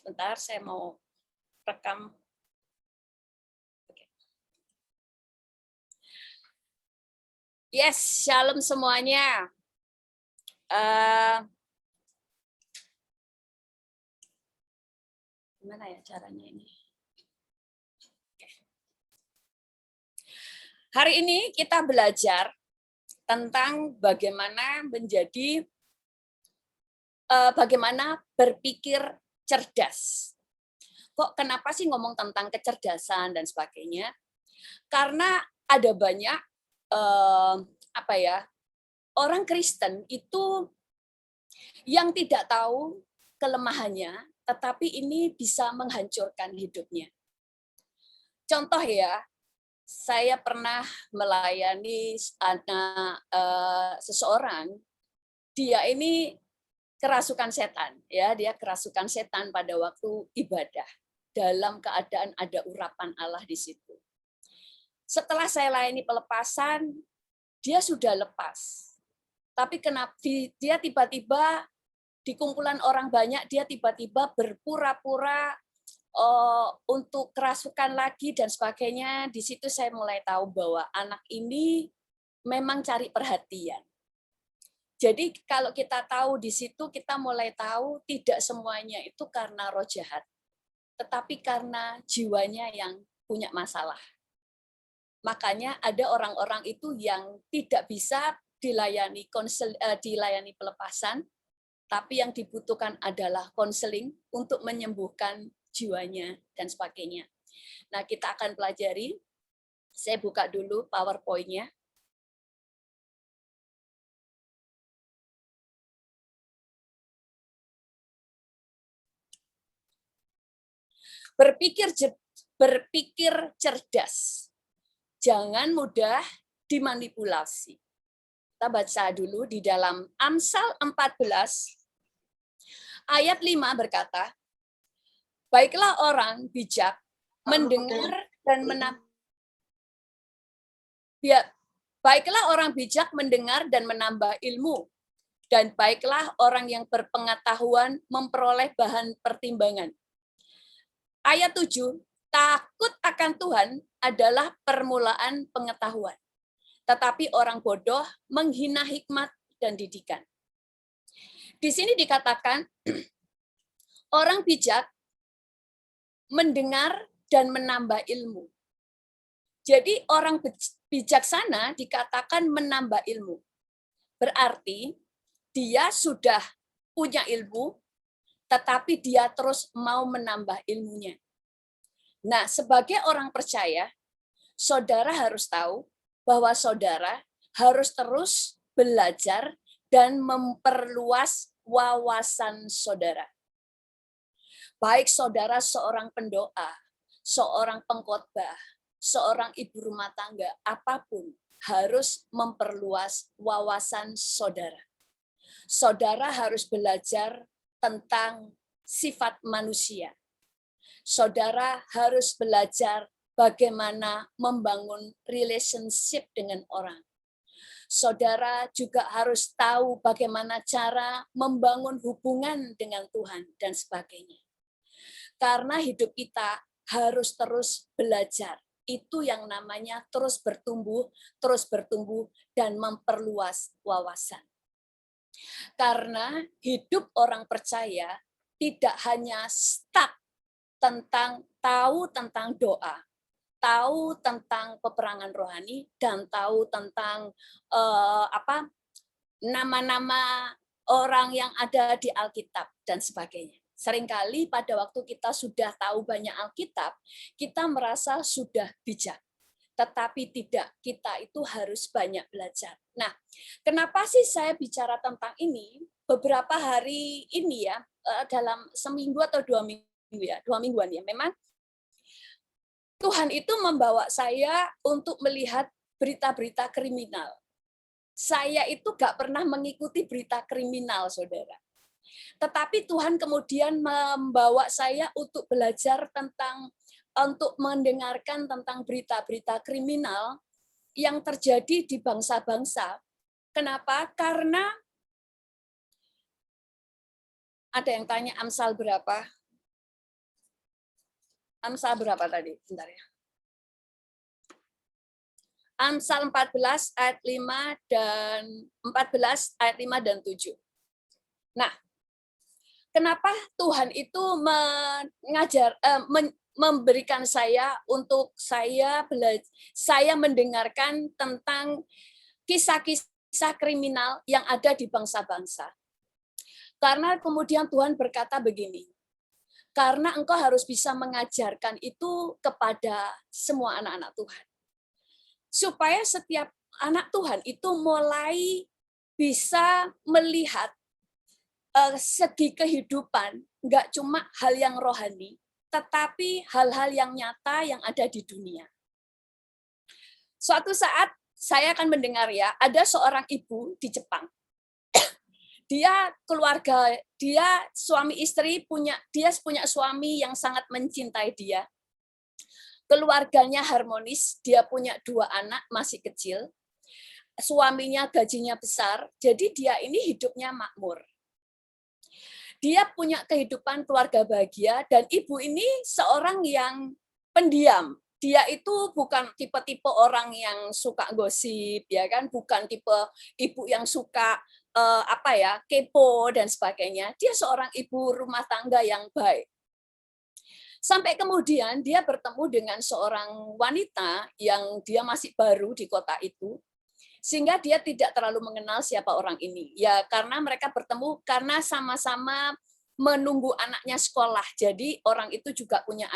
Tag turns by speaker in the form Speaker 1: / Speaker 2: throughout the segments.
Speaker 1: Sebentar, saya mau rekam. Yes, shalom semuanya. Gimana ya caranya ini? Hari ini kita belajar tentang bagaimana berpikir cerdas. Kok kenapa sih ngomong tentang kecerdasan dan sebagainya? Karena ada banyak orang Kristen itu yang tidak tahu kelemahannya, tetapi ini bisa menghancurkan hidupnya. Contoh ya, saya pernah melayani seseorang, dia ini kerasukan setan, ya, dia kerasukan setan pada waktu ibadah dalam keadaan ada urapan Allah di situ. Setelah saya layani pelepasan, dia sudah lepas. Tapi kenapa dia tiba-tiba di kumpulan orang banyak, dia tiba-tiba berpura-pura untuk kerasukan lagi dan sebagainya. Di situ saya mulai tahu bahwa anak ini memang cari perhatian. Jadi kalau kita tahu di situ, kita mulai tahu tidak semuanya itu karena roh jahat, tetapi karena jiwanya yang punya masalah. Makanya ada orang-orang itu yang tidak bisa dilayani pelepasan, tapi yang dibutuhkan adalah konseling untuk menyembuhkan jiwanya dan sebagainya. Nah, kita akan pelajari. Saya buka dulu PowerPoint-nya. Berpikir cerdas. Jangan mudah dimanipulasi. Kita baca dulu di dalam Amsal 14 ayat 5 berkata, baiklah orang bijak mendengar dan menambah ilmu, dan baiklah orang yang berpengetahuan memperoleh bahan pertimbangan. Ayat 7, takut akan Tuhan adalah permulaan pengetahuan, tetapi orang bodoh menghina hikmat dan didikan. Di sini dikatakan, orang bijak mendengar dan menambah ilmu. Jadi orang bijaksana dikatakan menambah ilmu. Berarti dia sudah punya ilmu, tetapi dia terus mau menambah ilmunya. Nah, sebagai orang percaya, saudara harus tahu bahwa saudara harus terus belajar dan memperluas wawasan saudara. Baik saudara seorang pendoa, seorang pengkhotbah, seorang ibu rumah tangga, apapun harus memperluas wawasan saudara. Saudara harus belajar tentang sifat manusia. Saudara harus belajar bagaimana membangun relationship dengan orang. Saudara juga harus tahu bagaimana cara membangun hubungan dengan Tuhan dan sebagainya. Karena hidup kita harus terus belajar. Itu yang namanya terus bertumbuh, dan memperluas wawasan. Karena hidup orang percaya tidak hanya stuck tahu tentang doa, tahu tentang peperangan rohani, dan tahu tentang nama-nama orang yang ada di Alkitab dan sebagainya. Seringkali pada waktu kita sudah tahu banyak Alkitab, kita merasa sudah bijak. Tetapi tidak, kita itu harus banyak belajar. Nah, kenapa sih saya bicara tentang ini? Beberapa hari ini ya, dalam seminggu atau 2 mingguan ya, memang Tuhan itu membawa saya untuk melihat berita-berita kriminal. Saya itu gak pernah mengikuti berita kriminal, saudara. Tetapi Tuhan kemudian membawa saya untuk belajar untuk mendengarkan tentang berita-berita kriminal yang terjadi di bangsa-bangsa. Kenapa? Karena ada yang tanya Amsal berapa? Amsal berapa tadi? Bentar ya. Amsal 14 ayat 5 dan 14 ayat 5 dan 7. Nah, kenapa Tuhan itu memberikan saya untuk saya mendengarkan tentang kisah-kisah kriminal yang ada di bangsa-bangsa. Karena kemudian Tuhan berkata begini, karena engkau harus bisa mengajarkan itu kepada semua anak-anak Tuhan. Supaya setiap anak Tuhan itu mulai bisa melihat segi kehidupan, nggak cuma hal yang rohani, tetapi hal-hal yang nyata yang ada di dunia. Suatu saat saya akan mendengar ya, ada seorang ibu di Jepang. Dia suami istri dia punya suami yang sangat mencintai dia. Keluarganya harmonis, dia punya 2 anak masih kecil. Suaminya gajinya besar, jadi dia ini hidupnya makmur. Dia punya kehidupan keluarga bahagia dan ibu ini seorang yang pendiam. Dia itu bukan tipe-tipe orang yang suka gosip, ya kan? Bukan tipe ibu yang suka kepo dan sebagainya. Dia seorang ibu rumah tangga yang baik. Sampai kemudian dia bertemu dengan seorang wanita yang dia masih baru di kota itu, sehingga dia tidak terlalu mengenal siapa orang ini. Ya karena mereka bertemu karena sama-sama menunggu anaknya sekolah. Jadi orang itu juga punya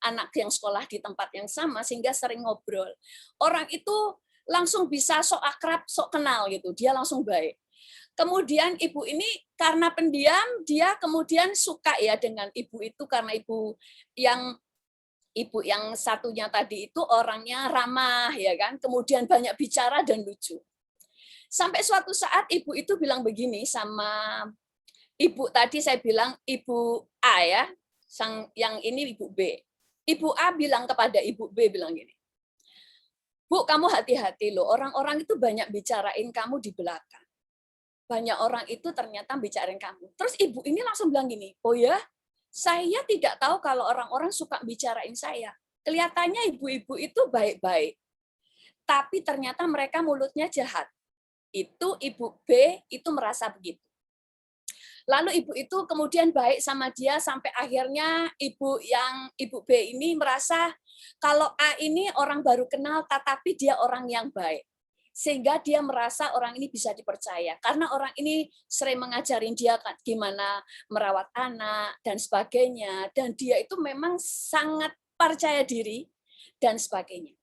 Speaker 1: anak yang sekolah di tempat yang sama sehingga sering ngobrol. Orang itu langsung bisa sok akrab, sok kenal gitu. Dia langsung baik. Kemudian ibu ini karena pendiam, dia kemudian suka ya dengan ibu itu karena ibu yang satunya tadi itu orangnya ramah ya kan, kemudian banyak bicara dan lucu. Sampai suatu saat ibu itu bilang begini sama ibu tadi saya bilang ibu A ya, yang ini ibu B. Ibu A bilang kepada ibu B bilang gini, Bu, kamu hati-hati loh, orang-orang itu banyak bicarain kamu di belakang. Banyak orang itu ternyata bicarain kamu. Terus ibu ini langsung bilang gini, oh ya, saya tidak tahu kalau orang-orang suka bicarain saya. Kelihatannya ibu-ibu itu baik-baik, tapi ternyata mereka mulutnya jahat. Itu ibu B itu merasa begitu. Lalu ibu itu kemudian baik sama dia sampai akhirnya ibu B ini merasa kalau A ini orang baru kenal, tetapi dia orang yang baik. Sehingga dia merasa orang ini bisa dipercaya. Karena orang ini sering mengajarin dia gimana merawat anak dan sebagainya. Dan dia itu memang sangat percaya diri dan sebagainya.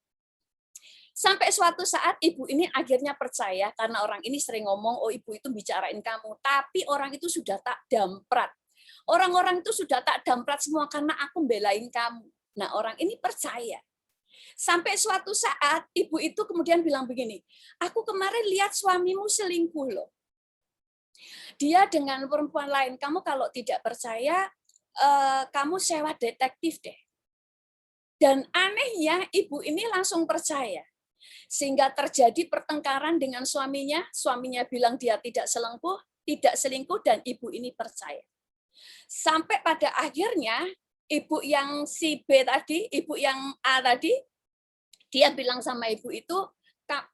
Speaker 1: Sampai suatu saat ibu ini akhirnya percaya karena orang ini sering ngomong, oh ibu itu bicarain kamu. Tapi orang itu sudah tak damprat. Orang-orang itu sudah tak damprat semua karena aku belain kamu. Nah orang ini percaya. Sampai suatu saat ibu itu kemudian bilang begini, aku kemarin lihat suamimu selingkuh loh. Dia dengan perempuan lain, kamu kalau tidak percaya, kamu sewa detektif deh. Dan anehnya ibu ini langsung percaya. Sehingga terjadi pertengkaran dengan suaminya bilang dia tidak selingkuh dan ibu ini percaya. Sampai pada akhirnya ibu yang si B tadi, ibu yang A tadi, dia bilang sama ibu itu,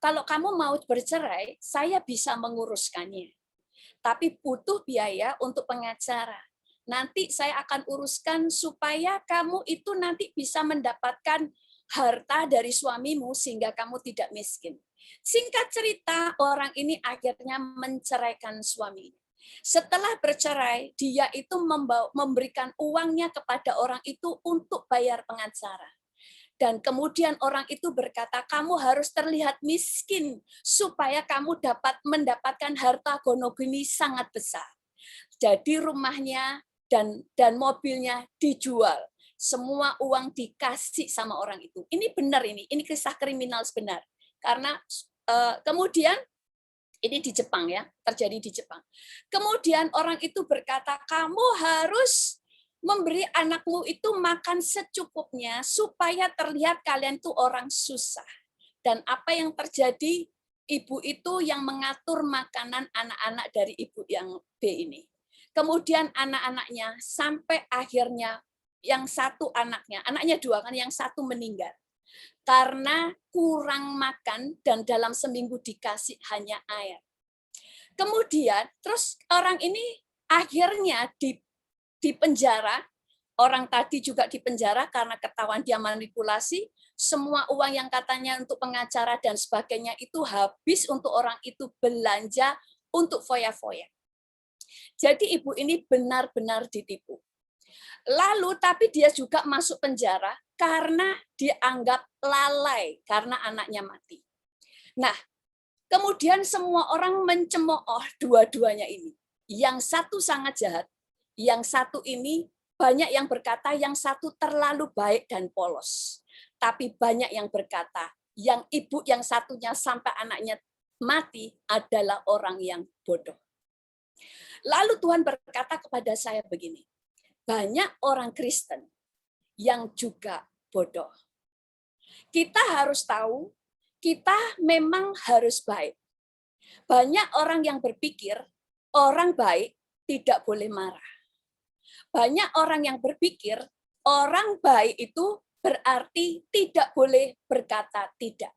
Speaker 1: kalau kamu mau bercerai, saya bisa menguruskannya. Tapi butuh biaya untuk pengacara. Nanti saya akan uruskan supaya kamu itu nanti bisa mendapatkan harta dari suamimu sehingga kamu tidak miskin. Singkat cerita, orang ini akhirnya menceraikan suaminya. Setelah bercerai, dia itu memberikan uangnya kepada orang itu untuk bayar pengacara. Dan kemudian orang itu berkata, kamu harus terlihat miskin supaya kamu dapat mendapatkan harta gonogini sangat besar. Jadi rumahnya dan mobilnya dijual. Semua uang dikasih sama orang itu. Ini benar ini kisah kriminal sebenar. Karena kemudian ini di Jepang ya, terjadi di Jepang. Kemudian orang itu berkata, kamu harus memberi anakmu itu makan secukupnya supaya terlihat kalian tuh orang susah. Dan apa yang terjadi, ibu itu yang mengatur makanan anak-anak dari ibu yang B ini. Kemudian anak-anaknya sampai akhirnya yang satu anaknya dua kan, yang satu meninggal karena kurang makan dan dalam seminggu dikasih hanya air. Kemudian terus orang ini akhirnya di penjara, orang tadi juga di penjara karena ketahuan dia manipulasi, semua uang yang katanya untuk pengacara dan sebagainya itu habis untuk orang itu belanja untuk foya-foya. Jadi ibu ini benar-benar ditipu. Lalu tapi dia juga masuk penjara karena dianggap lalai karena anaknya mati. Nah, kemudian semua orang mencemooh dua-duanya ini. Yang satu sangat jahat, yang satu ini banyak yang berkata yang satu terlalu baik dan polos. Tapi banyak yang berkata yang ibu yang satunya sampai anaknya mati adalah orang yang bodoh. Lalu Tuhan berkata kepada saya begini, banyak orang Kristen yang juga bodoh. Kita harus tahu, kita memang harus baik. Banyak orang yang berpikir, orang baik tidak boleh marah. Banyak orang yang berpikir, orang baik itu berarti tidak boleh berkata tidak.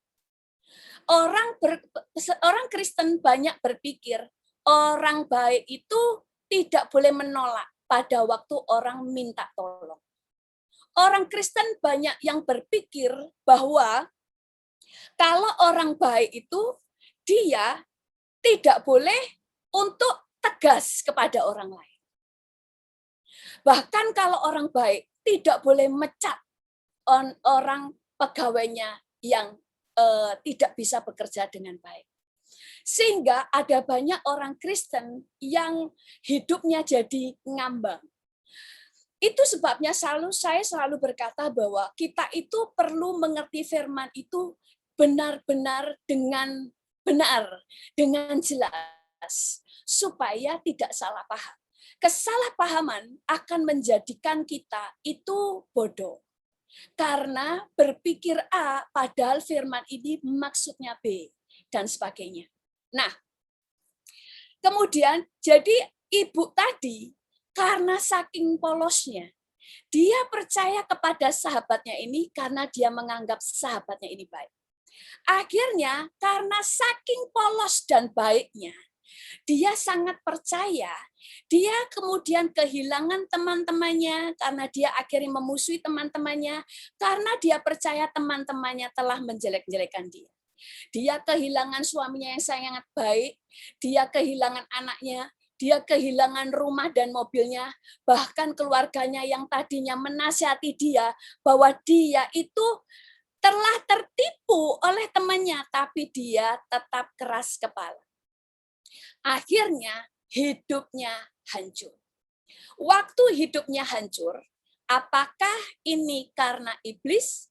Speaker 1: Orang Kristen banyak berpikir, orang baik itu tidak boleh menolak pada waktu orang minta tolong. Orang Kristen banyak yang berpikir bahwa kalau orang baik itu dia tidak boleh untuk tegas kepada orang lain. Bahkan kalau orang baik tidak boleh mecat orang pegawainya yang tidak bisa bekerja dengan baik. Sehingga ada banyak orang Kristen yang hidupnya jadi ngambang. Itu sebabnya saya selalu berkata bahwa kita itu perlu mengerti firman itu benar-benar dengan benar, dengan jelas, supaya tidak salah paham. Kesalahpahaman akan menjadikan kita itu bodoh. Karena berpikir A, padahal firman ini maksudnya B, dan sebagainya. Nah, kemudian jadi ibu tadi, karena saking polosnya, dia percaya kepada sahabatnya ini karena dia menganggap sahabatnya ini baik. Akhirnya, karena saking polos dan baiknya, dia sangat percaya, dia kemudian kehilangan teman-temannya karena dia akhirnya memusuhi teman-temannya, karena dia percaya teman-temannya telah menjelek-jelekan dia. Dia kehilangan suaminya yang sangat baik, dia kehilangan anaknya, dia kehilangan rumah dan mobilnya, bahkan keluarganya yang tadinya menasihati dia bahwa dia itu telah tertipu oleh temannya, tapi dia tetap keras kepala. Akhirnya hidupnya hancur. Waktu hidupnya hancur, apakah ini karena iblis?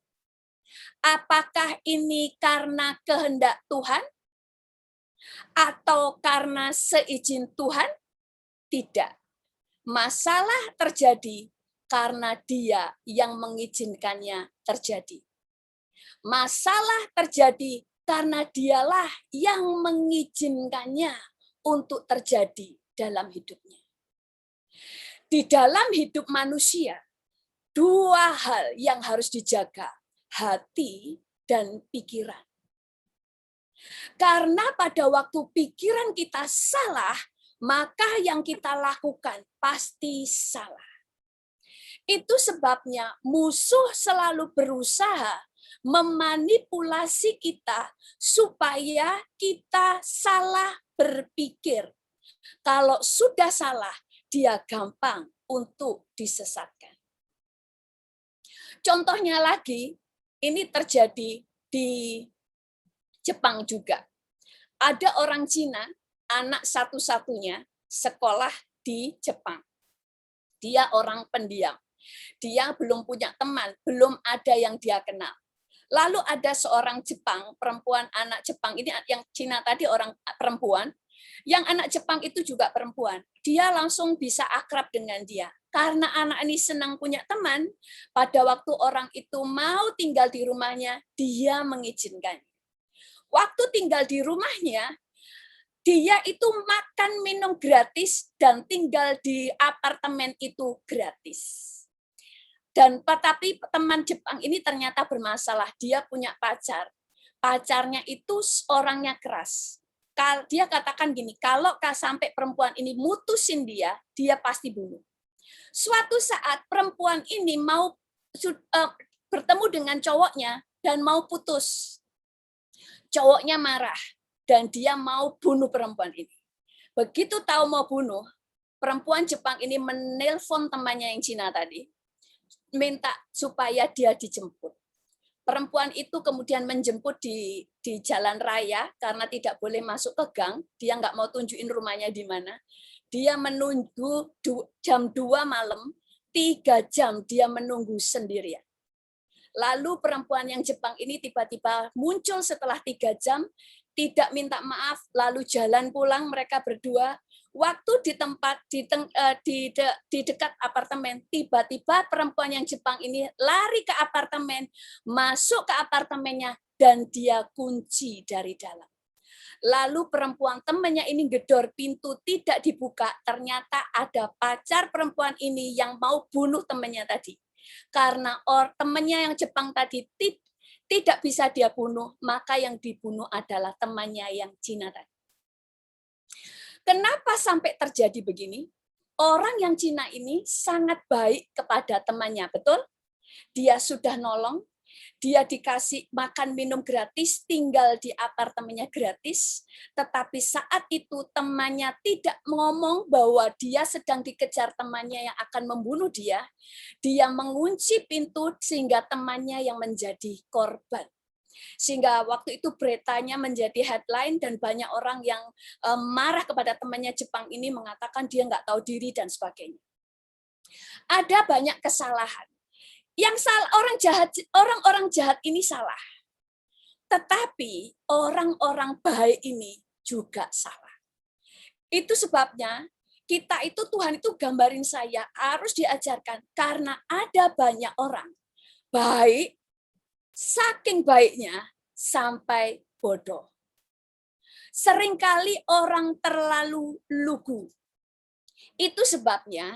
Speaker 1: Apakah ini karena kehendak Tuhan? Atau karena seizin Tuhan? Tidak. Masalah terjadi karena dia yang mengizinkannya terjadi. Masalah terjadi karena dialah yang mengizinkannya untuk terjadi dalam hidupnya. Di dalam hidup manusia, dua hal yang harus dijaga, hati dan pikiran. Karena pada waktu pikiran kita salah, maka yang kita lakukan pasti salah. Itu sebabnya musuh selalu berusaha memanipulasi kita supaya kita salah berpikir. Kalau sudah salah, dia gampang untuk disesatkan. Contohnya lagi, ini terjadi di Jepang juga. Ada orang Cina, anak satu-satunya sekolah di Jepang. Dia orang pendiam. Dia belum punya teman, belum ada yang dia kenal. Lalu ada seorang Jepang, perempuan anak Jepang, ini yang Cina tadi orang perempuan, yang anak Jepang itu juga perempuan. Dia langsung bisa akrab dengan dia. Karena anak ini senang punya teman, pada waktu orang itu mau tinggal di rumahnya, dia mengizinkan. Waktu tinggal di rumahnya, dia itu makan minum gratis dan tinggal di apartemen itu gratis. Dan tetapi teman Jepang ini ternyata bermasalah. Dia punya pacar. Pacarnya itu orangnya keras. Dia katakan gini, kalau sampai perempuan ini mutusin dia pasti bunuh. Suatu saat perempuan ini mau bertemu dengan cowoknya dan mau putus. Cowoknya marah dan dia mau bunuh perempuan ini. Begitu tahu mau bunuh, perempuan Jepang ini menelpon temannya yang Cina tadi, minta supaya dia dijemput. Perempuan itu kemudian menjemput di jalan raya karena tidak boleh masuk ke gang. Dia nggak mau tunjukin rumahnya di mana. Dia menunggu jam 2 malam, 3 jam dia menunggu sendirian. Lalu perempuan yang Jepang ini tiba-tiba muncul setelah 3 jam, tidak minta maaf, lalu jalan pulang mereka berdua. Waktu di tempat di dekat apartemen, tiba-tiba perempuan yang Jepang ini lari ke apartemen, masuk ke apartemennya, dan dia kunci dari dalam. Lalu perempuan temannya ini gedor pintu, tidak dibuka, ternyata ada pacar perempuan ini yang mau bunuh temannya tadi. Karena temannya yang Jepang tadi tidak bisa dia bunuh, maka yang dibunuh adalah temannya yang Cina tadi. Kenapa sampai terjadi begini? Orang yang Cina ini sangat baik kepada temannya, betul? Dia sudah nolong, dia dikasih makan minum gratis, tinggal di apartemennya gratis, tetapi saat itu temannya tidak ngomong bahwa dia sedang dikejar temannya yang akan membunuh dia mengunci pintu sehingga temannya yang menjadi korban. Sehingga waktu itu beritanya menjadi headline dan banyak orang yang marah kepada temannya Jepang ini mengatakan dia nggak tahu diri dan sebagainya. Ada banyak kesalahan. Yang salah orang-orang jahat ini salah. Tetapi orang-orang baik ini juga salah. Itu sebabnya kita itu Tuhan itu gambarin saya harus diajarkan karena ada banyak orang baik, saking baiknya sampai bodoh. Seringkali orang terlalu lugu. Itu sebabnya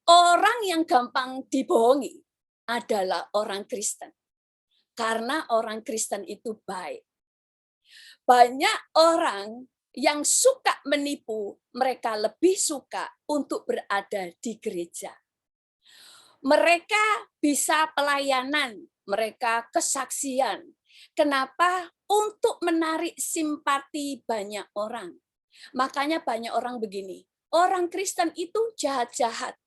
Speaker 1: orang yang gampang dibohongi adalah orang Kristen. Karena orang Kristen itu baik. Banyak orang yang suka menipu, mereka lebih suka untuk berada di gereja. Mereka bisa pelayanan, mereka kesaksian. Kenapa? Untuk menarik simpati banyak orang. Makanya banyak orang begini, orang Kristen itu jahat-jahat.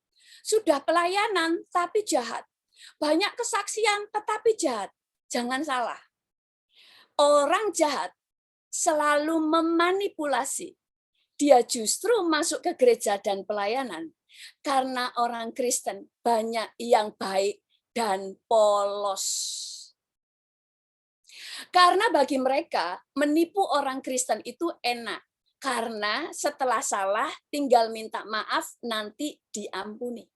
Speaker 1: Sudah pelayanan tapi jahat. Banyak kesaksian tetapi jahat. Jangan salah. Orang jahat selalu memanipulasi. Dia justru masuk ke gereja dan pelayanan karena orang Kristen banyak yang baik dan polos. Karena bagi mereka menipu orang Kristen itu enak. Karena setelah salah tinggal minta maaf nanti diampuni.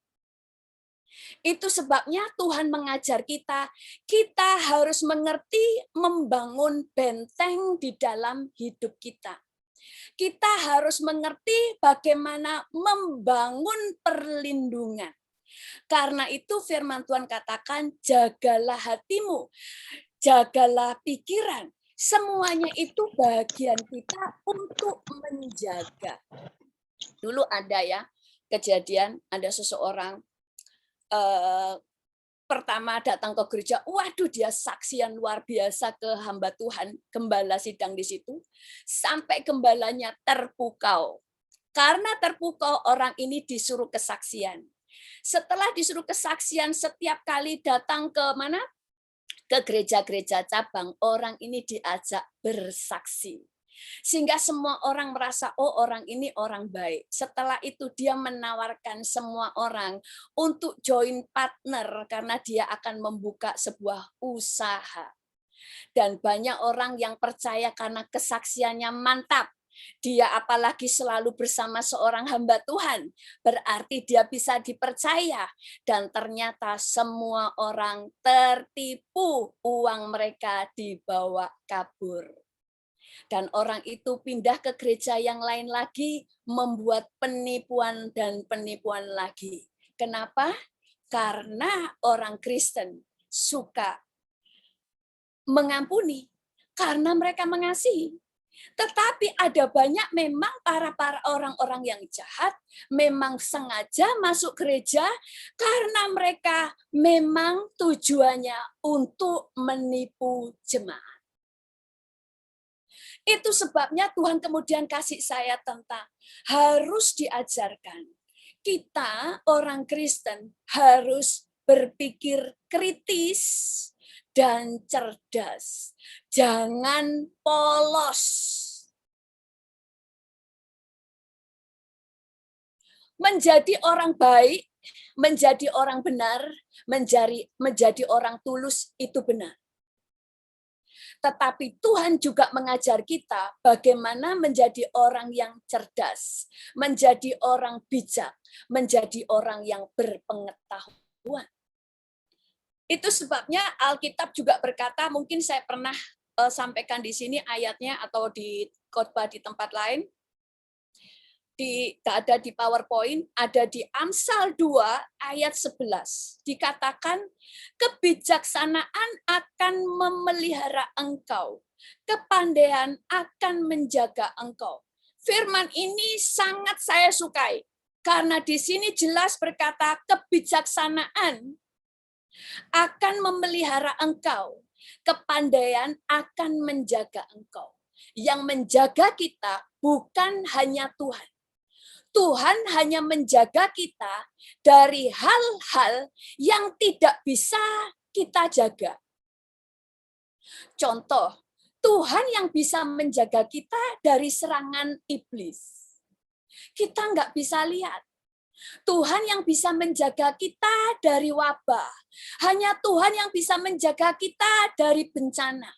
Speaker 1: Itu sebabnya Tuhan mengajar kita harus mengerti membangun benteng di dalam hidup kita. Kita harus mengerti bagaimana membangun perlindungan. Karena itu firman Tuhan katakan, jagalah hatimu, jagalah pikiran. Semuanya itu bagian kita untuk menjaga. Dulu ada ya kejadian, ada seseorang pertama datang ke gereja, waduh dia saksian luar biasa ke hamba Tuhan, gembala sidang di situ, sampai gembalanya terpukau. Karena terpukau, orang ini disuruh kesaksian. Setelah disuruh kesaksian, setiap kali datang ke mana? Ke gereja-gereja cabang, orang ini diajak bersaksi. Sehingga semua orang merasa, oh orang ini orang baik. Setelah itu dia menawarkan semua orang untuk join partner karena dia akan membuka sebuah usaha. Dan banyak orang yang percaya karena kesaksiannya mantap. Dia apalagi selalu bersama seorang hamba Tuhan, berarti dia bisa dipercaya. Dan ternyata semua orang tertipu, uang mereka dibawa kabur. Dan orang itu pindah ke gereja yang lain lagi, membuat penipuan dan penipuan lagi. Kenapa? Karena orang Kristen suka mengampuni, karena mereka mengasihi. Tetapi ada banyak memang para orang-orang yang jahat memang sengaja masuk gereja karena mereka memang tujuannya untuk menipu jemaat. Itu sebabnya Tuhan kemudian kasih saya tentang harus diajarkan. Kita orang Kristen harus berpikir kritis dan cerdas. Jangan polos. Menjadi orang baik, menjadi orang benar, menjadi orang tulus itu benar. Tetapi Tuhan juga mengajar kita bagaimana menjadi orang yang cerdas, menjadi orang bijak, menjadi orang yang berpengetahuan. Itu sebabnya Alkitab juga berkata, mungkin saya pernah sampaikan di sini ayatnya atau di khotbah di tempat lain, ada di PowerPoint, ada di Amsal 2 ayat 11. Dikatakan, kebijaksanaan akan memelihara engkau, kepandaian akan menjaga engkau. Firman ini sangat saya sukai, karena di sini jelas berkata kebijaksanaan akan memelihara engkau, kepandaian akan menjaga engkau. Yang menjaga kita bukan hanya Tuhan. Tuhan hanya menjaga kita dari hal-hal yang tidak bisa kita jaga. Contoh, Tuhan yang bisa menjaga kita dari serangan iblis. Kita nggak bisa lihat. Tuhan yang bisa menjaga kita dari wabah. Hanya Tuhan yang bisa menjaga kita dari bencana.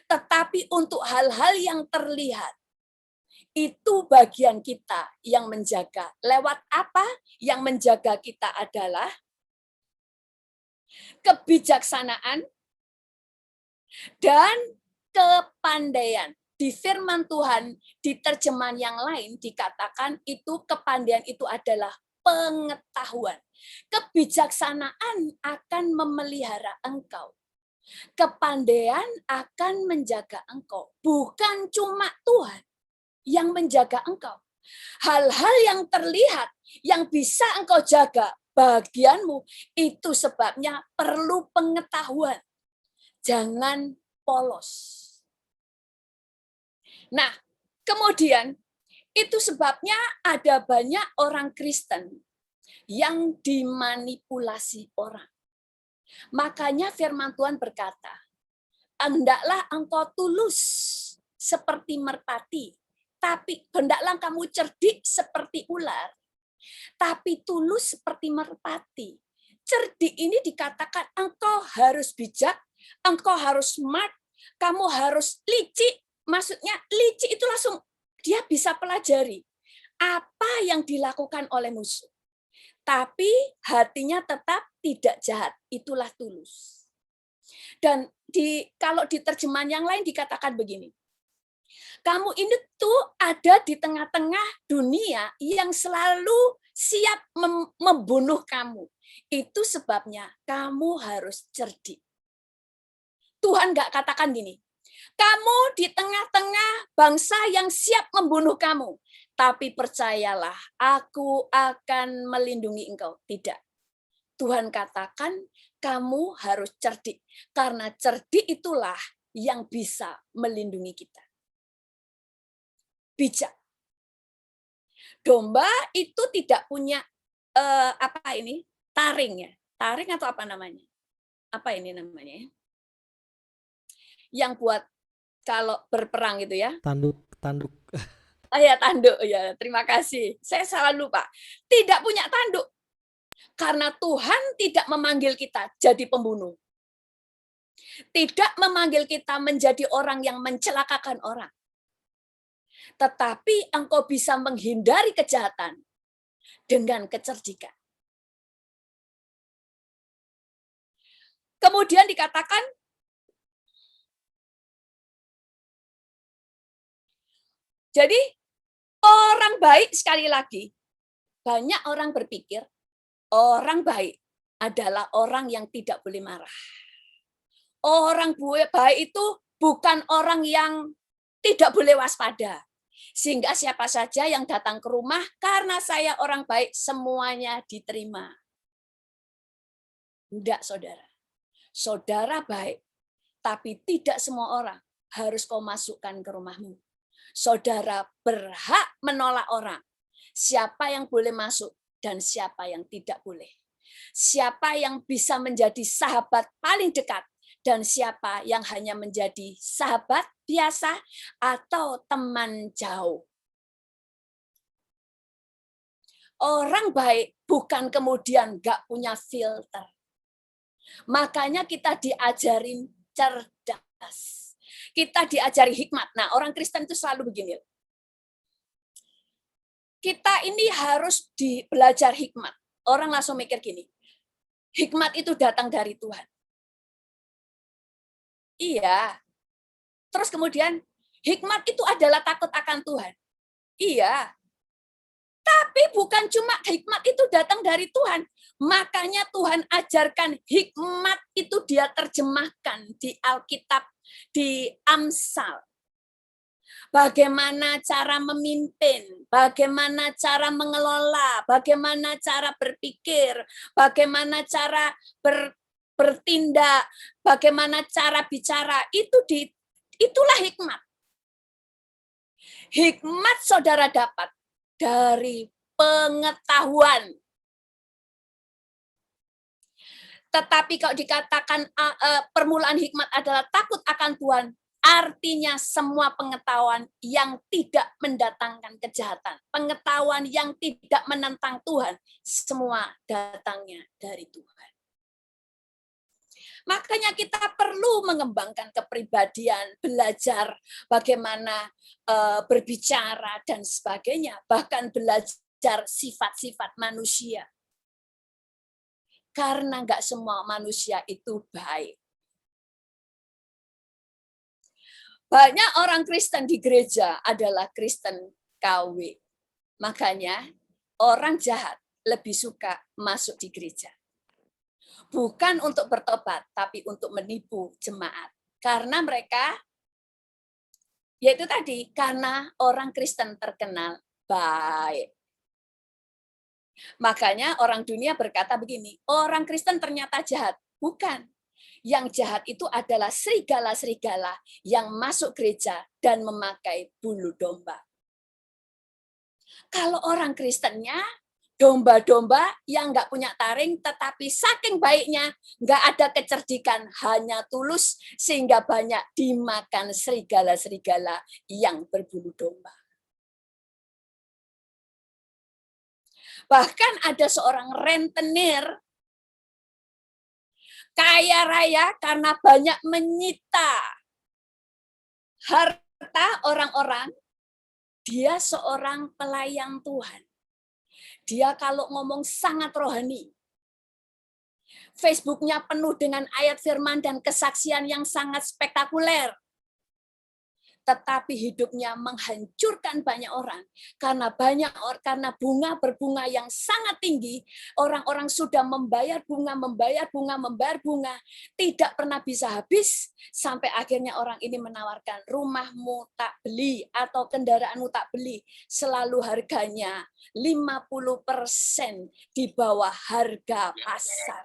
Speaker 1: Tetapi untuk hal-hal yang terlihat, itu bagian kita yang menjaga. Lewat apa? Yang menjaga kita adalah kebijaksanaan dan kepandaian. Di firman Tuhan, di terjemahan yang lain dikatakan itu kepandaian itu adalah pengetahuan. Kebijaksanaan akan memelihara engkau. Kepandaian akan menjaga engkau. Bukan cuma Tuhan yang menjaga engkau. Hal-hal yang terlihat, yang bisa engkau jaga, bagianmu, itu sebabnya perlu pengetahuan. Jangan polos. Nah, kemudian itu sebabnya ada banyak orang Kristen yang dimanipulasi orang. Makanya firman Tuhan berkata, hendaklah engkau tulus seperti merpati, tapi hendaklah kamu cerdik seperti ular, tapi tulus seperti merpati. Cerdik ini dikatakan engkau harus bijak, engkau harus smart, kamu harus licik. Maksudnya licik itu langsung dia bisa pelajari apa yang dilakukan oleh musuh. Tapi hatinya tetap tidak jahat, itulah tulus. Dan kalau di terjemahan yang lain dikatakan begini, kamu ini tuh ada di tengah-tengah dunia yang selalu siap membunuh kamu. Itu sebabnya kamu harus cerdik. Tuhan nggak katakan gini, kamu di tengah-tengah bangsa yang siap membunuh kamu. Tapi percayalah, aku akan melindungi engkau. Tidak. Tuhan katakan, kamu harus cerdik. Karena cerdik itulah yang bisa melindungi kita. Bijak. Domba itu tidak punya taring ya, taring atau apa namanya? Apa ini namanya? Yang buat kalau berperang gitu ya?
Speaker 2: Tanduk.
Speaker 1: Ya tanduk ya. Terima kasih. Saya salah lupa. Tidak punya tanduk karena Tuhan tidak memanggil kita jadi pembunuh. Tidak memanggil kita menjadi orang yang mencelakakan orang. Tetapi engkau bisa menghindari kejahatan dengan kecerdikan. Kemudian dikatakan, jadi orang baik sekali lagi, banyak orang berpikir, orang baik adalah orang yang tidak boleh marah. Orang baik itu bukan orang yang tidak boleh waspada. Sehingga siapa saja yang datang ke rumah, karena saya orang baik, semuanya diterima. Enggak, saudara. Saudara baik, tapi tidak semua orang harus kau masukkan ke rumahmu. Saudara berhak menolak orang. Siapa yang boleh masuk dan siapa yang tidak boleh. Siapa yang bisa menjadi sahabat paling dekat dan siapa yang hanya menjadi sahabat biasa atau teman jauh. Orang baik bukan kemudian gak punya filter. Makanya kita diajarin cerdas. Kita diajari hikmat. Nah, orang Kristen itu selalu begini. Kita ini harus belajar hikmat. Orang langsung mikir gini, hikmat itu datang dari Tuhan. Iya. Terus kemudian, hikmat itu adalah takut akan Tuhan. Iya. Tapi bukan cuma hikmat itu datang dari Tuhan. Makanya Tuhan ajarkan hikmat itu dia terjemahkan di Alkitab, di Amsal. Bagaimana cara memimpin, bagaimana cara mengelola, bagaimana cara berpikir, bagaimana cara bertindak, bagaimana cara bicara, itulah hikmat. Hikmat saudara dapat dari pengetahuan. Tetapi kalau dikatakan permulaan hikmat adalah takut akan Tuhan, artinya semua pengetahuan yang tidak mendatangkan kejahatan, pengetahuan yang tidak menentang Tuhan, semua datangnya dari Tuhan. Makanya kita perlu mengembangkan kepribadian, belajar bagaimana berbicara dan sebagainya, bahkan belajar sifat-sifat manusia. Karena nggak semua manusia itu baik. Banyak orang Kristen di gereja adalah Kristen KW. Makanya orang jahat lebih suka masuk di gereja. Bukan untuk bertobat, tapi untuk menipu jemaat. Karena mereka, yaitu tadi, karena orang Kristen terkenal baik. Makanya orang dunia berkata begini, orang Kristen ternyata jahat. Bukan. Yang jahat itu adalah serigala-serigala yang masuk gereja dan memakai bulu domba. Kalau orang Kristennya, domba-domba yang nggak punya taring, tetapi saking baiknya, nggak ada kecerdikan, hanya tulus, sehingga banyak dimakan serigala-serigala yang berbulu domba. Bahkan ada seorang rentenir kaya raya karena banyak menyita harta orang-orang. Dia seorang pelayan Tuhan. Dia kalau ngomong sangat rohani. Facebooknya penuh dengan ayat firman dan kesaksian yang sangat spektakuler. Tetapi hidupnya menghancurkan banyak orang karena bunga berbunga yang sangat tinggi, orang-orang sudah membayar bunga, tidak pernah bisa habis sampai akhirnya orang ini menawarkan rumahmu tak beli atau kendaraanmu tak beli, selalu harganya 50% di bawah harga pasar.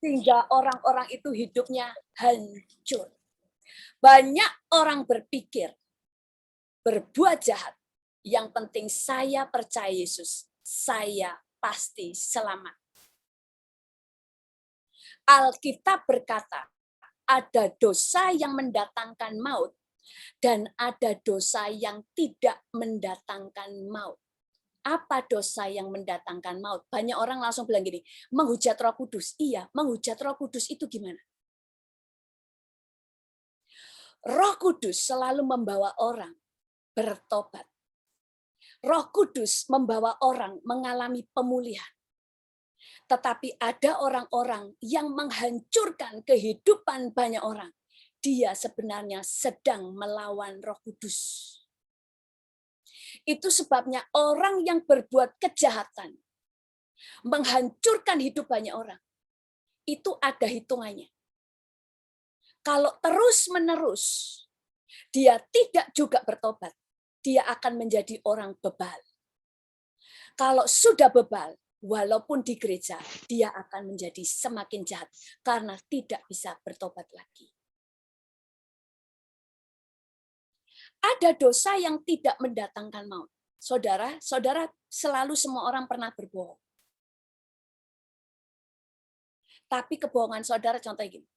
Speaker 1: Sehingga orang-orang itu hidupnya hancur. Banyak orang berpikir, berbuat jahat. Yang penting saya percaya Yesus, saya pasti selamat. Alkitab berkata, ada dosa yang mendatangkan maut, dan ada dosa yang tidak mendatangkan maut. Apa dosa yang mendatangkan maut? Banyak orang langsung bilang gini, menghujat Roh Kudus. Iya, menghujat Roh Kudus itu gimana? Roh Kudus selalu membawa orang bertobat. Roh Kudus membawa orang mengalami pemulihan. Tetapi ada orang-orang yang menghancurkan kehidupan banyak orang. Dia sebenarnya sedang melawan Roh Kudus. Itu sebabnya orang yang berbuat kejahatan, menghancurkan hidup banyak orang, itu ada hitungannya. Kalau terus-menerus dia tidak juga bertobat, dia akan menjadi orang bebal. Kalau sudah bebal, walaupun di gereja, dia akan menjadi semakin jahat karena tidak bisa bertobat lagi. Ada dosa yang tidak mendatangkan maut. Saudara, selalu semua orang pernah berbohong. Tapi kebohongan saudara contohnya gini.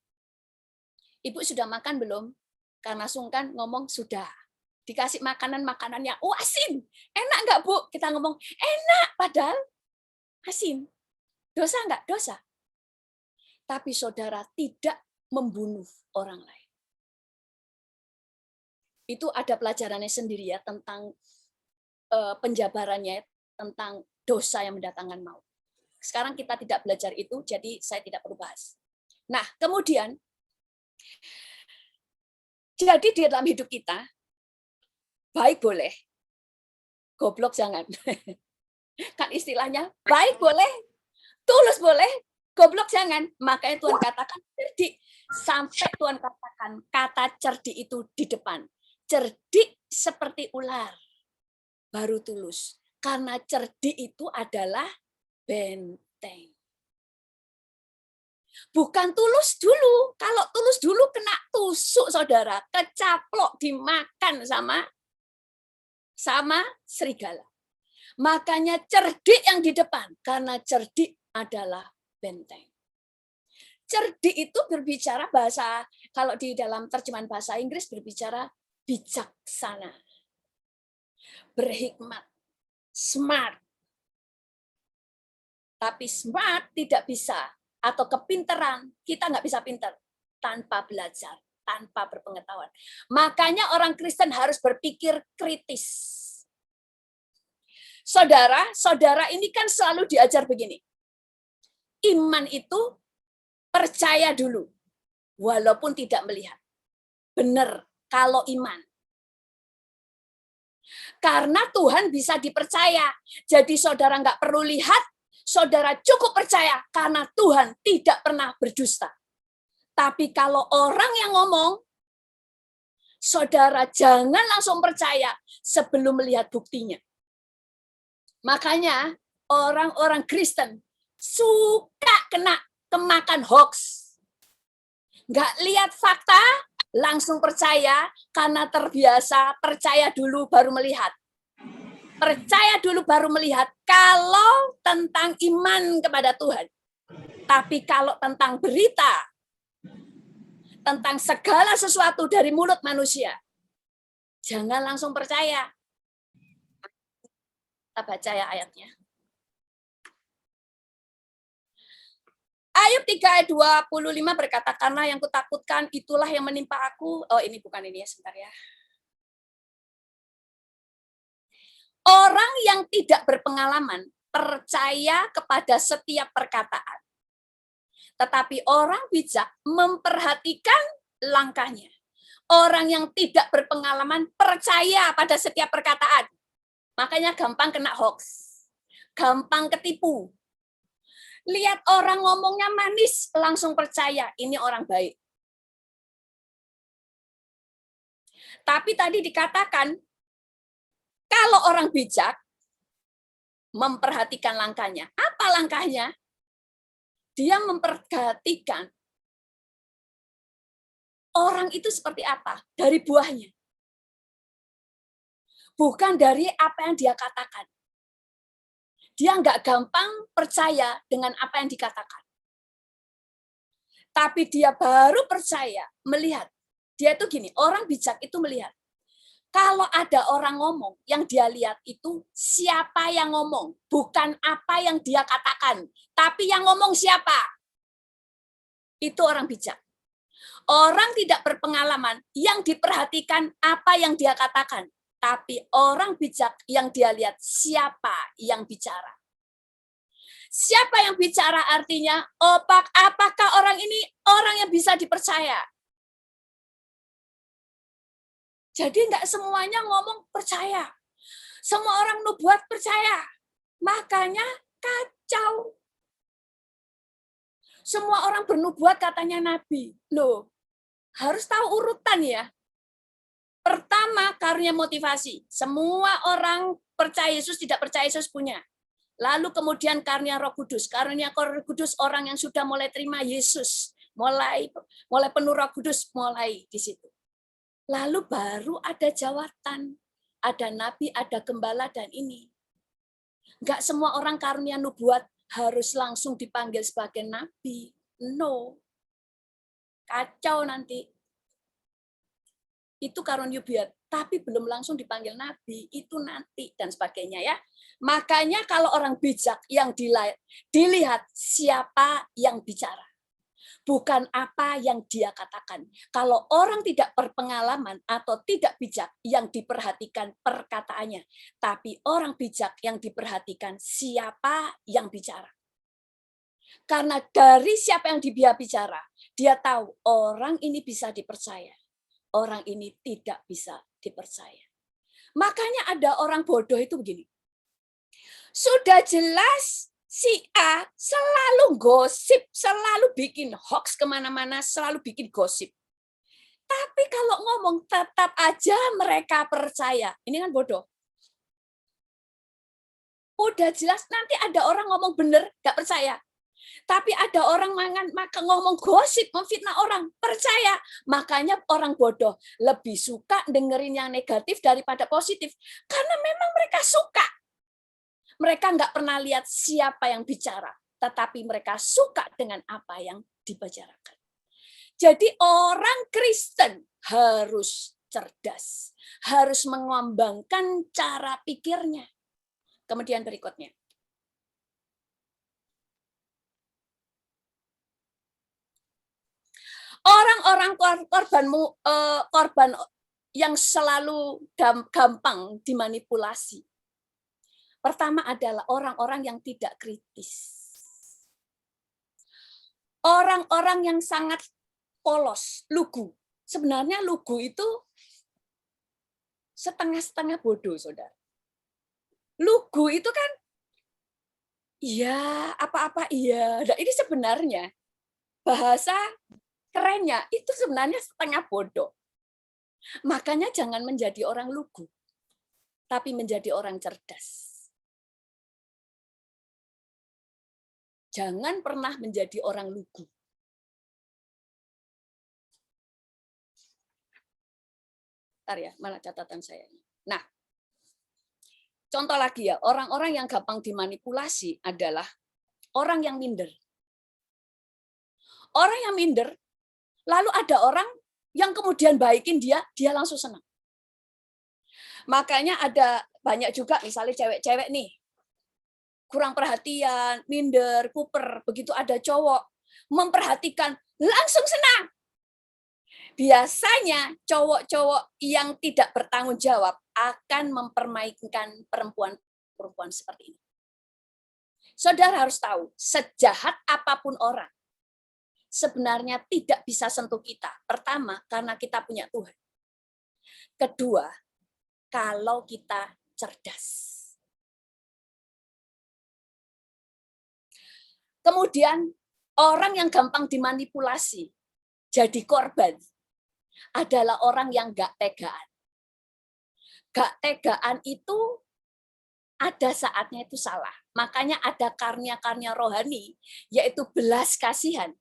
Speaker 1: Ibu sudah makan belum? Karena sungkan ngomong sudah. Dikasih makanan-makanannya, asin. Enak nggak, Bu? Kita ngomong, enak, padahal asin. Dosa nggak? Dosa. Tapi saudara tidak membunuh orang lain. Itu ada pelajarannya sendiri ya tentang penjabarannya, tentang dosa yang mendatangkan maut. Sekarang kita tidak belajar itu, jadi saya tidak perlu bahas. Nah, kemudian, jadi di dalam hidup kita, baik boleh, goblok jangan. Kan istilahnya, baik boleh, tulus boleh, goblok jangan. Makanya Tuhan katakan cerdik. Sampai Tuhan katakan kata cerdik itu di depan. Cerdik seperti ular, baru tulus. Karena cerdik itu adalah benteng. Bukan tulus dulu. Kalau tulus dulu kena tusuk, saudara. Kecaplok, dimakan sama serigala. Makanya cerdik yang di depan. Karena cerdik adalah benteng. Cerdik itu berbicara bahasa, kalau di dalam terjemahan bahasa Inggris berbicara bijaksana, berhikmat, smart. Tapi smart tidak bisa, atau kepinteran, kita nggak bisa pinter tanpa belajar, tanpa berpengetahuan. Makanya orang Kristen harus berpikir kritis. Saudara ini kan selalu diajar begini. Iman itu percaya dulu, walaupun tidak melihat. Benar, kalau iman. Karena Tuhan bisa dipercaya. Jadi saudara nggak perlu lihat, saudara cukup percaya karena Tuhan tidak pernah berdusta. Tapi kalau orang yang ngomong, saudara jangan langsung percaya sebelum melihat buktinya. Makanya orang-orang Kristen suka kemakan hoax. Nggak lihat fakta, langsung percaya karena terbiasa percaya dulu baru melihat. Percaya dulu baru melihat kalau tentang iman kepada Tuhan. Tapi kalau tentang berita, tentang segala sesuatu dari mulut manusia, jangan langsung percaya. Kita baca ya ayatnya. Ayub 3 ayat 25 berkata, karena yang kutakutkan itulah yang menimpa aku. Oh, ini bukan ini ya, sebentar ya. Orang yang tidak berpengalaman percaya kepada setiap perkataan. Tetapi orang bijak memperhatikan langkahnya. Orang yang tidak berpengalaman percaya pada setiap perkataan. Makanya gampang kena hoax. Gampang ketipu. Lihat orang ngomongnya manis, langsung percaya ini orang baik. Tapi tadi dikatakan, kalau orang bijak memperhatikan langkahnya. Apa langkahnya? Dia memperhatikan orang itu seperti apa dari buahnya. Bukan dari apa yang dia katakan. Dia nggak gampang percaya dengan apa yang dikatakan. Tapi dia baru percaya, melihat. Dia itu gini, orang bijak itu melihat. Kalau ada orang ngomong, yang dia lihat itu siapa yang ngomong. Bukan apa yang dia katakan. Tapi yang ngomong siapa. Itu orang bijak. Orang tidak berpengalaman, yang diperhatikan apa yang dia katakan. Tapi orang bijak yang dia lihat siapa yang bicara. Siapa yang bicara artinya, apakah orang ini orang yang bisa dipercaya? Jadi enggak semuanya ngomong percaya. Semua orang nubuat percaya. Makanya kacau. Semua orang bernubuat katanya nabi. Loh, harus tahu urutan ya. Pertama, karunia motivasi. Semua orang percaya Yesus, tidak percaya Yesus punya. Lalu kemudian karunia Roh Kudus. Karunia Roh Kudus orang yang sudah mulai terima Yesus, mulai penuh Roh Kudus, mulai di situ. Lalu baru ada jawatan, ada nabi, ada gembala, dan ini. Enggak semua orang karunia nubuat harus langsung dipanggil sebagai nabi. No. Kacau nanti. Itu karunia nubuat, tapi belum langsung dipanggil nabi, itu nanti, dan sebagainya ya. Makanya kalau orang bijak yang dilihat siapa yang bicara. Bukan apa yang dia katakan. Kalau orang tidak berpengalaman atau tidak bijak, yang diperhatikan perkataannya. Tapi orang bijak yang diperhatikan siapa yang bicara. Karena dari siapa yang dia bicara, dia tahu orang ini bisa dipercaya. Orang ini tidak bisa dipercaya. Makanya ada orang bodoh itu begini. Sudah jelas si A selalu gosip, selalu bikin hoax kemana-mana, selalu bikin gosip. Tapi kalau ngomong tetap aja mereka percaya. Ini kan bodoh. Udah jelas nanti ada orang ngomong bener, gak percaya. Tapi ada orang maka ngomong gosip, memfitnah orang, percaya. Makanya orang bodoh lebih suka dengerin yang negatif daripada positif. Karena memang mereka suka. Mereka nggak pernah lihat siapa yang bicara, tetapi mereka suka dengan apa yang dibicarakan. Jadi orang Kristen harus cerdas, harus mengembangkan cara pikirnya. Kemudian berikutnya. Orang-orang korban yang selalu gampang dimanipulasi. Pertama adalah orang-orang yang tidak kritis. Orang-orang yang sangat polos, lugu. Sebenarnya lugu itu setengah-setengah bodoh, saudara. Lugu itu kan, iya, apa-apa iya. Nah, ini sebenarnya bahasa kerennya itu sebenarnya setengah bodoh. Makanya jangan menjadi orang lugu, tapi menjadi orang cerdas. Jangan pernah menjadi orang lugu. Bentar ya, mana catatan saya. Nah, contoh lagi ya, orang-orang yang gampang dimanipulasi adalah orang yang minder. Orang yang minder, lalu ada orang yang kemudian baikin dia langsung senang. Makanya ada banyak juga misalnya cewek-cewek nih, kurang perhatian, minder, kuper, begitu ada cowok memperhatikan, langsung senang. Biasanya cowok-cowok yang tidak bertanggung jawab akan mempermainkan perempuan seperti ini. Saudara harus tahu, sejahat apapun orang, sebenarnya tidak bisa sentuh kita. Pertama, karena kita punya Tuhan. Kedua, kalau kita cerdas. Kemudian orang yang gampang dimanipulasi, jadi korban, adalah orang yang gak tegaan. Gak tegaan itu ada saatnya itu salah. Makanya ada karunia-karunia rohani, yaitu belas kasihan.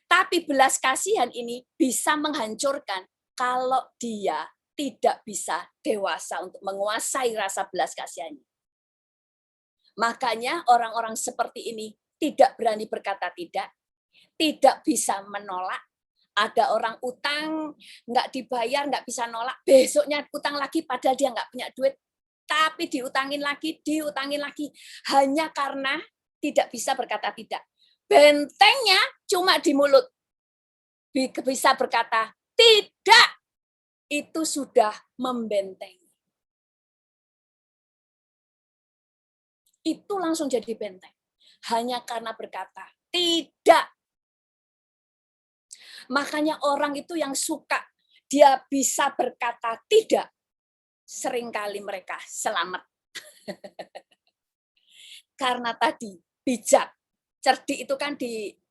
Speaker 1: Tapi belas kasihan ini bisa menghancurkan kalau dia tidak bisa dewasa untuk menguasai rasa belas kasihannya. Makanya orang-orang seperti ini tidak berani berkata tidak bisa menolak. Ada orang utang, nggak dibayar, nggak bisa nolak. Besoknya utang lagi padahal dia nggak punya duit. Tapi diutangin lagi. Hanya karena tidak bisa berkata tidak. Bentengnya cuma di mulut. Bisa berkata tidak. Itu sudah membentengi. Itu langsung jadi benteng. Hanya karena berkata tidak. Makanya orang itu yang suka dia bisa berkata tidak, seringkali mereka selamat. Karena tadi bijak, cerdik itu kan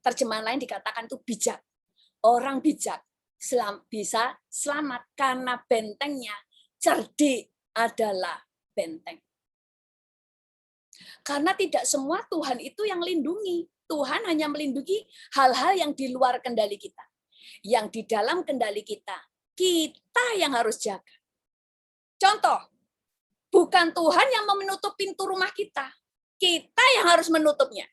Speaker 1: terjemahan lain dikatakan itu bijak. Orang bijak bisa selamat karena bentengnya cerdik adalah benteng. Karena tidak semua Tuhan itu yang lindungi. Tuhan hanya melindungi hal-hal yang di luar kendali kita. Yang di dalam kendali kita yang harus jaga. Contoh, bukan Tuhan yang menutup pintu rumah kita yang harus menutupnya.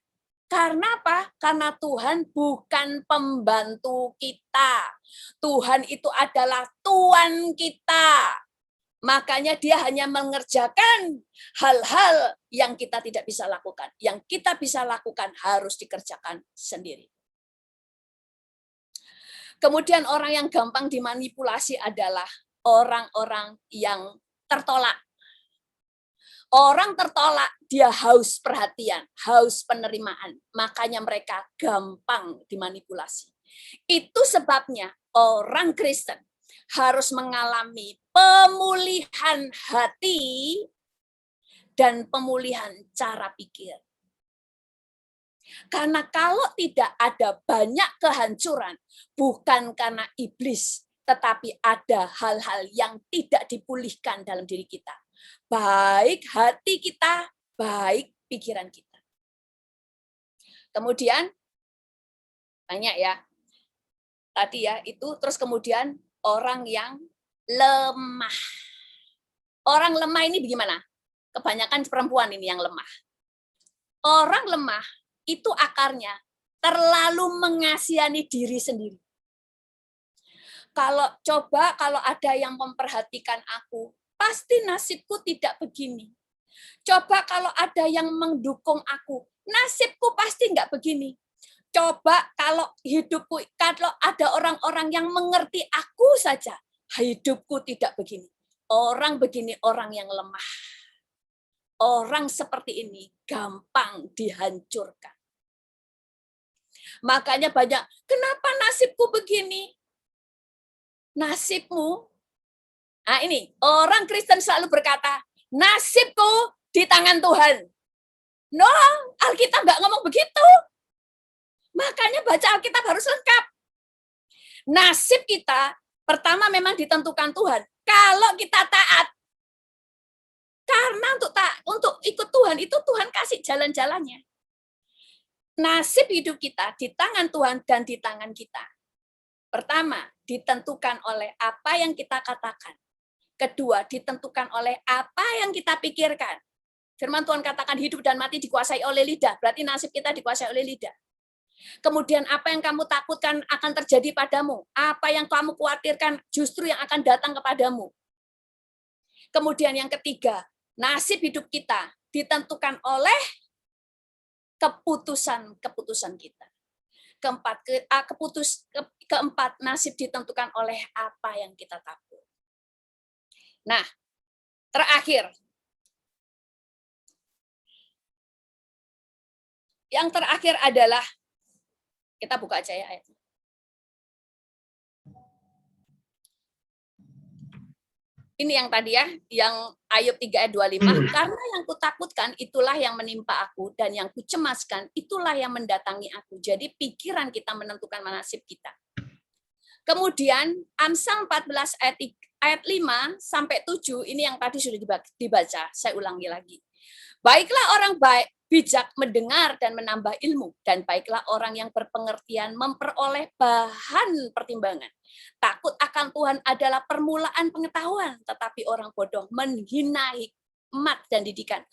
Speaker 1: Karena apa? Karena Tuhan bukan pembantu kita. Tuhan itu adalah Tuan kita. Makanya dia hanya mengerjakan hal-hal yang kita tidak bisa lakukan. Yang kita bisa lakukan harus dikerjakan sendiri. Kemudian orang yang gampang dimanipulasi adalah orang-orang yang tertolak. Orang tertolak, dia haus perhatian, haus penerimaan. Makanya mereka gampang dimanipulasi. Itu sebabnya orang Kristen harus mengalami pemulihan hati dan pemulihan cara pikir. Karena kalau tidak ada banyak kehancuran, bukan karena iblis, tetapi ada hal-hal yang tidak dipulihkan dalam diri kita. Baik hati kita, baik pikiran kita. Kemudian, banyak ya, tadi ya, itu terus kemudian orang yang lemah. Orang lemah ini bagaimana? Kebanyakan perempuan ini yang lemah. Orang lemah itu akarnya terlalu mengasihani diri sendiri. Kalau ada yang memperhatikan aku, pasti nasibku tidak begini. Coba kalau ada yang mendukung aku, nasibku pasti enggak begini. Coba kalau ada orang-orang yang mengerti aku saja, hidupku tidak begini. Orang begini orang yang lemah. Orang seperti ini gampang dihancurkan. Makanya banyak, kenapa nasibku begini? Nasibmu, nah ini, orang Kristen selalu berkata, nasibku di tangan Tuhan. No, Alkitab nggak ngomong begitu. Makanya baca Alkitab harus lengkap. Nasib kita, pertama memang ditentukan Tuhan. Kalau kita taat, karena untuk ikut Tuhan, itu Tuhan kasih jalan-jalannya. Nasib hidup kita di tangan Tuhan dan di tangan kita. Pertama, ditentukan oleh apa yang kita katakan. Kedua, ditentukan oleh apa yang kita pikirkan. Firman Tuhan katakan hidup dan mati dikuasai oleh lidah. Berarti nasib kita dikuasai oleh lidah. Kemudian apa yang kamu takutkan akan terjadi padamu. Apa yang kamu khawatirkan justru yang akan datang kepadamu. Kemudian yang ketiga, nasib hidup kita ditentukan oleh keputusan kita. Keempat, nasib ditentukan oleh apa yang kita takut. Nah, terakhir. Yang terakhir adalah, kita buka aja ya ayatnya. Ini yang tadi ya, yang Ayub 3 ayat 25. Karena yang kutakutkan itulah yang menimpa aku, dan yang kucemaskan itulah yang mendatangi aku. Jadi pikiran kita menentukan nasib kita. Kemudian Amsal 14 ayat 5 sampai 7, ini yang tadi sudah dibaca, saya ulangi lagi. Baiklah orang bijak mendengar dan menambah ilmu, dan baiklah orang yang berpengertian memperoleh bahan pertimbangan. Takut akan Tuhan adalah permulaan pengetahuan, tetapi orang bodoh menghina hikmat dan didikan.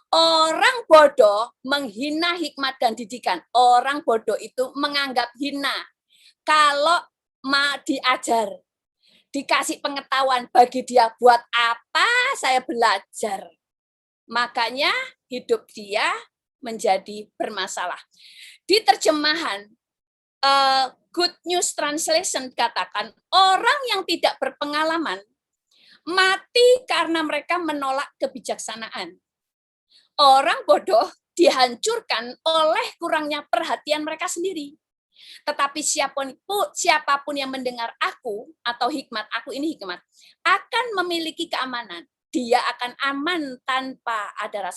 Speaker 1: Orang bodoh menghina hikmat dan didikan. Orang bodoh itu menganggap hina. Kalau diajar, dikasih pengetahuan, bagi dia buat apa saya belajar. Makanya hidup dia menjadi bermasalah. Di terjemahan Good News Translation katakan, orang yang tidak berpengalaman mati karena mereka menolak kebijaksanaan. Orang bodoh dihancurkan oleh kurangnya perhatian mereka sendiri. Tetapi siapapun yang mendengar aku, atau hikmat, aku ini hikmat, akan memiliki keamanan. Dia akan aman tanpa ada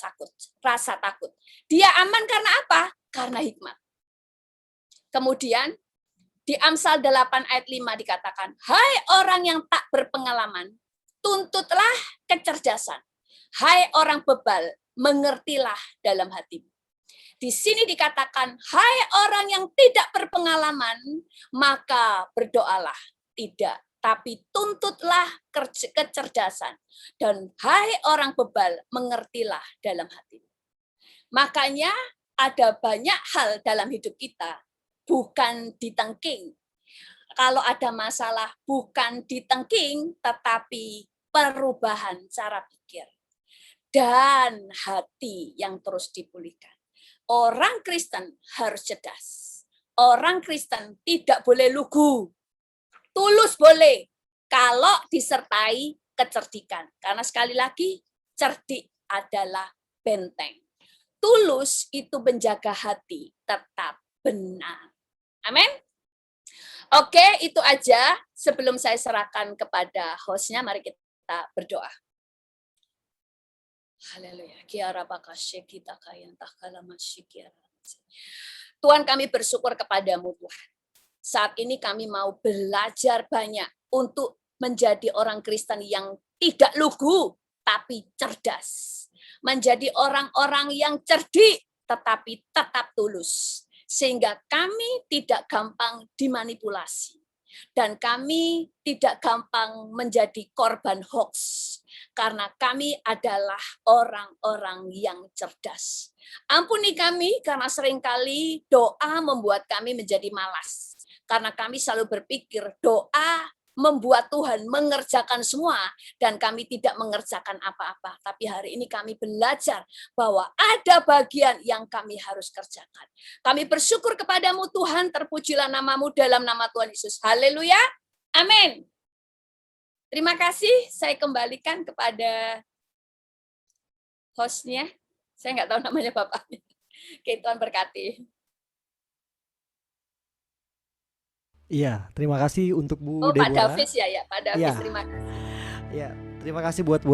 Speaker 1: rasa takut. Dia aman karena apa? Karena hikmat. Kemudian di Amsal 8 ayat 5 dikatakan, hai orang yang tak berpengalaman, tuntutlah kecerdasan. Hai orang bebal, mengertilah dalam hatimu. Di sini dikatakan, hai orang yang tidak berpengalaman, maka berdoalah. Tidak, tapi tuntutlah kecerdasan. Dan hai orang bebal, mengertilah dalam hatimu. Makanya ada banyak hal dalam hidup kita, bukan ditengking. Kalau ada masalah, bukan ditengking, tetapi perubahan cara pikir. Dan hati yang terus dipulihkan. Orang Kristen harus cerdas. Orang Kristen tidak boleh lugu. Tulus boleh, kalau disertai kecerdikan. Karena sekali lagi, cerdik adalah benteng. Tulus itu menjaga hati tetap benar. Amin. Oke, itu aja. Sebelum saya serahkan kepada hostnya, mari kita berdoa. Haleluya. Tuhan, kami bersyukur kepadamu, Tuhan. Saat ini kami mau belajar banyak untuk menjadi orang Kristen yang tidak lugu, tapi cerdas. Menjadi orang-orang yang cerdik, tetapi tetap tulus. Sehingga kami tidak gampang dimanipulasi. Dan kami tidak gampang menjadi korban hoax. Karena kami adalah orang-orang yang cerdas. Ampuni kami karena seringkali doa membuat kami menjadi malas. Karena kami selalu berpikir doa membuat Tuhan mengerjakan semua dan kami tidak mengerjakan apa-apa. Tapi hari ini kami belajar bahwa ada bagian yang kami harus kerjakan. Kami bersyukur kepadamu Tuhan, terpujilah namamu dalam nama Tuhan Yesus. Haleluya. Amin. Terima kasih, saya kembalikan kepada hostnya. Saya nggak tahu namanya bapaknya. Oke, Tuhan berkati.
Speaker 2: Iya, terima kasih untuk Bu
Speaker 1: Pak
Speaker 2: Deborah.
Speaker 1: Davis ya, Pak Davis,
Speaker 2: Iya.
Speaker 1: terima kasih.
Speaker 2: Ya, terima kasih buat Bu